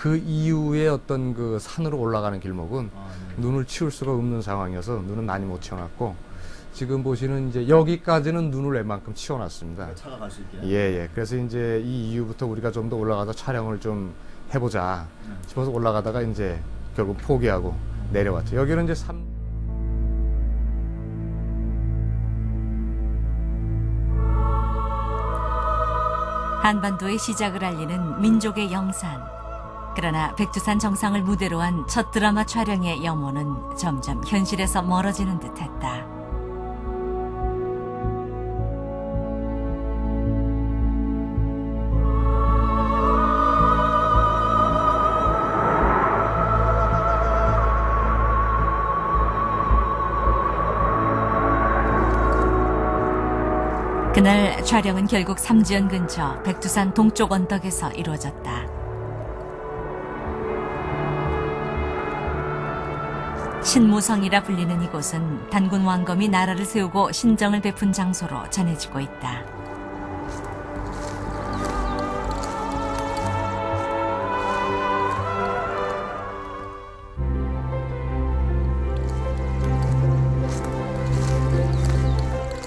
그 이후에 어떤 그 산으로 올라가는 길목은 눈을 치울 수가 없는 상황이어서 눈은 많이 못 치워놨고, 지금 보시는 이제 여기까지는 눈을 웬만큼 치워놨습니다. 차가 갈 수 있게. 예. 그래서 이제 이 이후부터 우리가 좀 더 올라가서 촬영을 좀 해보자 싶어서 올라가다가 이제 결국 포기하고 내려왔죠. 여기는 이제 한반도의 시작을 알리는 민족의 영산. 그러나 백두산 정상을 무대로 한 첫 드라마 촬영의 염원은 점점 현실에서 멀어지는 듯했다. 그날 촬영은 결국 삼지연 근처 백두산 동쪽 언덕에서 이루어졌다. 신무성이라 불리는 이곳은 단군 왕검이 나라를 세우고 신정을 베푼 장소로 전해지고 있다.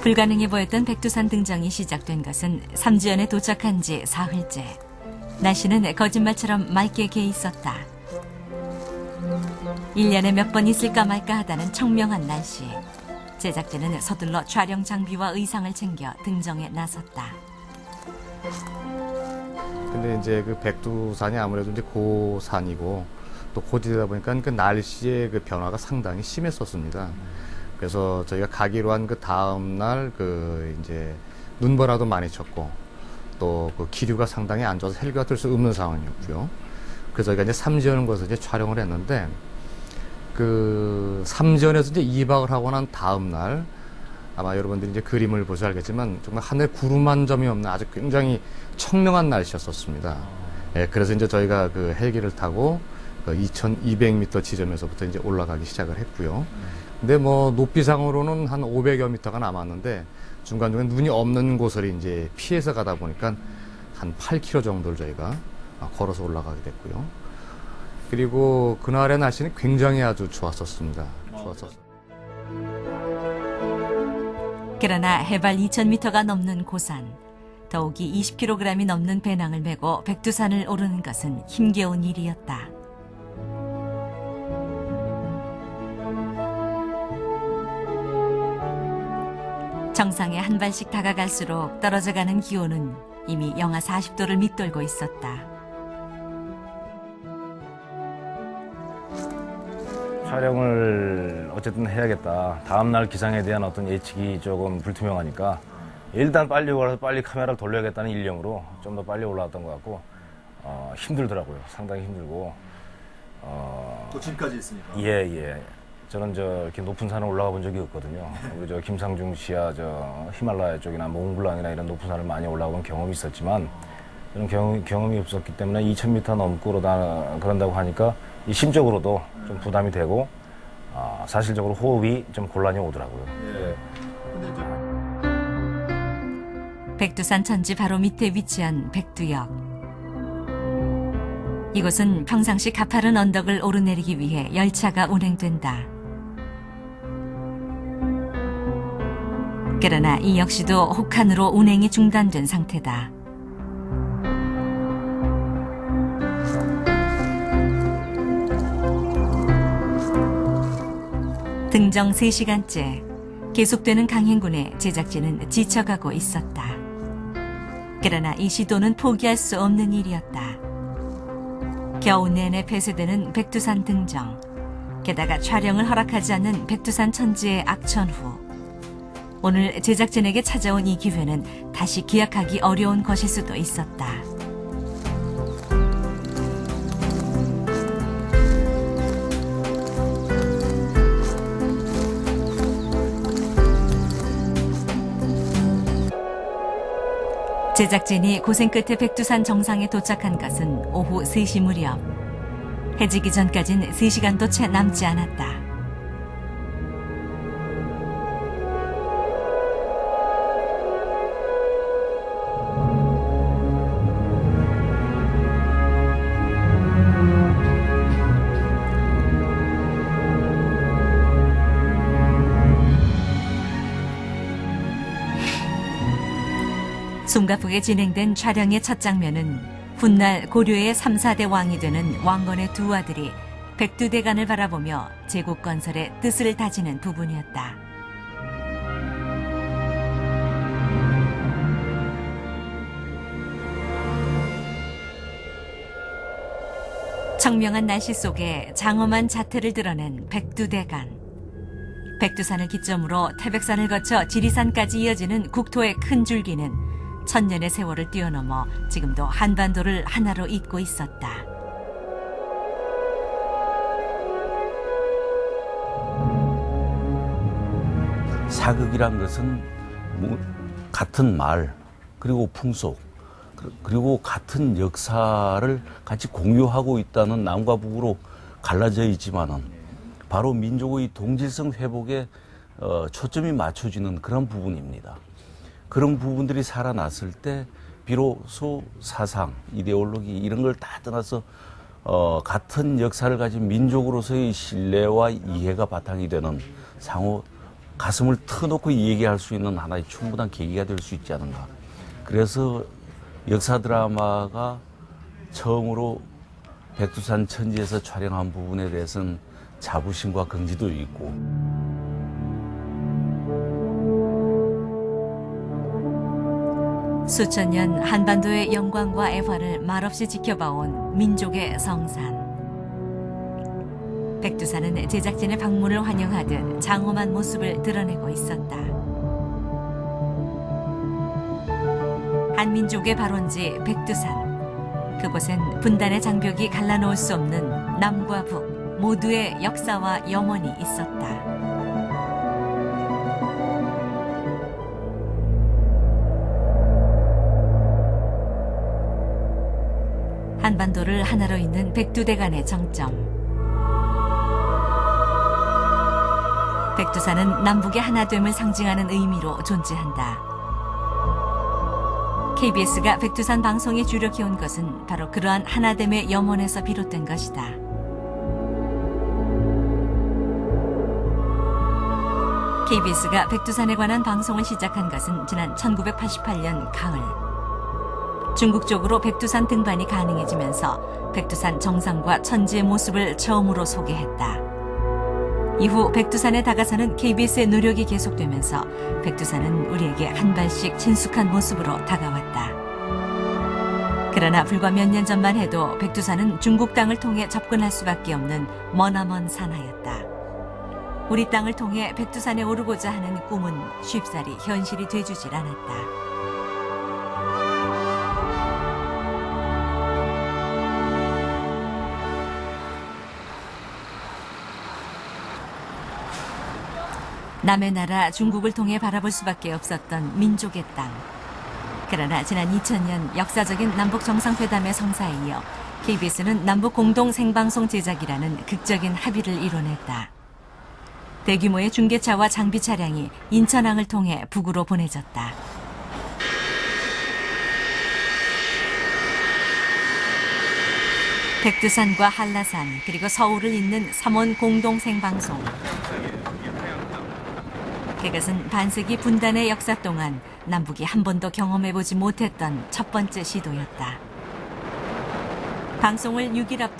불가능해 보였던 백두산 등정이 시작된 것은 삼지연에 도착한 지 사흘째. 날씨는 거짓말처럼 맑게 개 있었다. 1년에 몇 번 있을까 말까 하다는 청명한 날씨. 제작진은 서둘러 촬영 장비와 의상을 챙겨 등정에 나섰다. 근데 이제 그 백두산이 아무래도 이제 고산이고 또 고지대다 보니까 그 날씨의 그 변화가 상당히 심했었습니다. 그래서 저희가 가기로 한 그 다음날 그 이제 눈보라도 많이 쳤고 또 그 기류가 상당히 안 좋아서 헬기가 뜰 수 없는 상황이었고요. 그래서 저희가 이제 삼지연을 거기서 이제 촬영을 했는데, 그 삼지연에서 이제 2박을 하고 난 다음날 아마 여러분들이 이제 그림을 보셔야 알겠지만 정말 하늘에 구름 한 점이 없는 아주 굉장히 청명한 날씨였었습니다. 예, 그래서 이제 저희가 그 헬기를 타고 그 2200m 지점에서부터 이제 올라가기 시작을 했고요. 근데 뭐 높이상으로는 한 500여 미터가 남았는데 중간중간 눈이 없는 곳을 이제 피해서 가다 보니까 한 8km 정도를 저희가 걸어서 올라가게 됐고요. 그리고 그날의 날씨는 굉장히 아주 좋았었습니다. 그러나 해발 2000m가 넘는 고산, 더욱이 20kg이 넘는 배낭을 메고 백두산을 오르는 것은 힘겨운 일이었다. 정상에 한 발씩 다가갈수록 떨어져가는 기온은 이미 영하 40도를 밑돌고 있었다. 촬영을 어쨌든 해야겠다. 다음날 기상에 대한 어떤 예측이 조금 불투명하니까 일단 빨리 올라서 빨리 카메라를 돌려야겠다는 일념으로 좀 더 빨리 올라왔던 것 같고, 힘들더라고요. 상당히 힘들고. 도침까지 있으니까. 예. 저는 이렇게 높은 산을 올라가 본 적이 없거든요. 우리 김상중 씨야 히말라야 쪽이나 몽블랑이나 이런 높은 산을 많이 올라가 본 경험이 있었지만, 저는 경험이 없었기 때문에 2000m 넘고 그런다고 하니까 심적으로도 좀 부담이 되고, 사실적으로 호흡이 좀 곤란이 오더라고요. 예. 백두산 천지 바로 밑에 위치한 백두역. 이곳은 평상시 가파른 언덕을 오르내리기 위해 열차가 운행된다. 그러나 이 역시도 혹한으로 운행이 중단된 상태다. 등정 3시간째 계속되는 강행군에 제작진은 지쳐가고 있었다. 그러나 이 시도는 포기할 수 없는 일이었다. 겨우 내내 폐쇄되는 백두산 등정, 게다가 촬영을 허락하지 않는 백두산 천지의 악천후. 오늘 제작진에게 찾아온 이 기회는 다시 기약하기 어려운 것일 수도 있었다. 제작진이 고생 끝에 백두산 정상에 도착한 것은 오후 3시 무렵. 해지기 전까진 3시간도 채 남지 않았다. 숨가쁘게 진행된 촬영의 첫 장면은 훗날 고려의 3, 4대 왕이 되는 왕건의 두 아들이 백두대간을 바라보며 제국 건설의 뜻을 다지는 부분이었다. 청명한 날씨 속에 장엄한 자태를 드러낸 백두대간. 백두산을 기점으로 태백산을 거쳐 지리산까지 이어지는 국토의 큰 줄기는 천년의 세월을 뛰어넘어 지금도 한반도를 하나로 잇고 있었다. 사극이란 것은 같은 말, 그리고 풍속, 그리고 같은 역사를 같이 공유하고 있다는 남과 북으로 갈라져 있지만은 바로 민족의 동질성 회복에 초점이 맞춰지는 그런 부분입니다. 그런 부분들이 살아났을 때 비로소 사상, 이데올로기 이런 걸 다 떠나서 같은 역사를 가진 민족으로서의 신뢰와 이해가 바탕이 되는 상호 가슴을 터놓고 얘기할 수 있는 하나의 충분한 계기가 될 수 있지 않은가. 그래서 역사 드라마가 처음으로 백두산 천지에서 촬영한 부분에 대해서는 자부심과 긍지도 있고. 수천 년 한반도의 영광과 애화를 말없이 지켜봐온 민족의 성산. 백두산은 제작진의 방문을 환영하듯 장엄한 모습을 드러내고 있었다. 한민족의 발원지 백두산. 그곳엔 분단의 장벽이 갈라놓을 수 없는 남과 북 모두의 역사와 염원이 있었다. 한반도를 하나로 잇는 백두대간의 정점. 백두산은 남북의 하나됨을 상징하는 의미로 존재한다. KBS가 백두산 방송에 주력해온 것은 바로 그러한 하나됨의 염원에서 비롯된 것이다. KBS가 백두산에 관한 방송을 시작한 것은 지난 1988년 가을. 중국 쪽으로 백두산 등반이 가능해지면서 백두산 정상과 천지의 모습을 처음으로 소개했다. 이후 백두산에 다가서는 KBS의 노력이 계속되면서 백두산은 우리에게 한 발씩 친숙한 모습으로 다가왔다. 그러나 불과 몇 년 전만 해도 백두산은 중국 땅을 통해 접근할 수밖에 없는 머나먼 산하였다. 우리 땅을 통해 백두산에 오르고자 하는 꿈은 쉽사리 현실이 돼주질 않았다. 남의 나라 중국을 통해 바라볼 수밖에 없었던 민족의 땅. 그러나 지난 2000년 역사적인 남북 정상회담의 성사에 이어 KBS는 남북 공동 생방송 제작이라는 극적인 합의를 이뤄냈다. 대규모의 중계차와 장비 차량이 인천항을 통해 북으로 보내졌다. 백두산과 한라산 그리고 서울을 잇는 3원 공동 생방송. 그것은 반세기 분단의 역사 동안 남북이 한 번도 경험해보지 못했던 첫 번째 시도였다. 방송을 6일 앞둔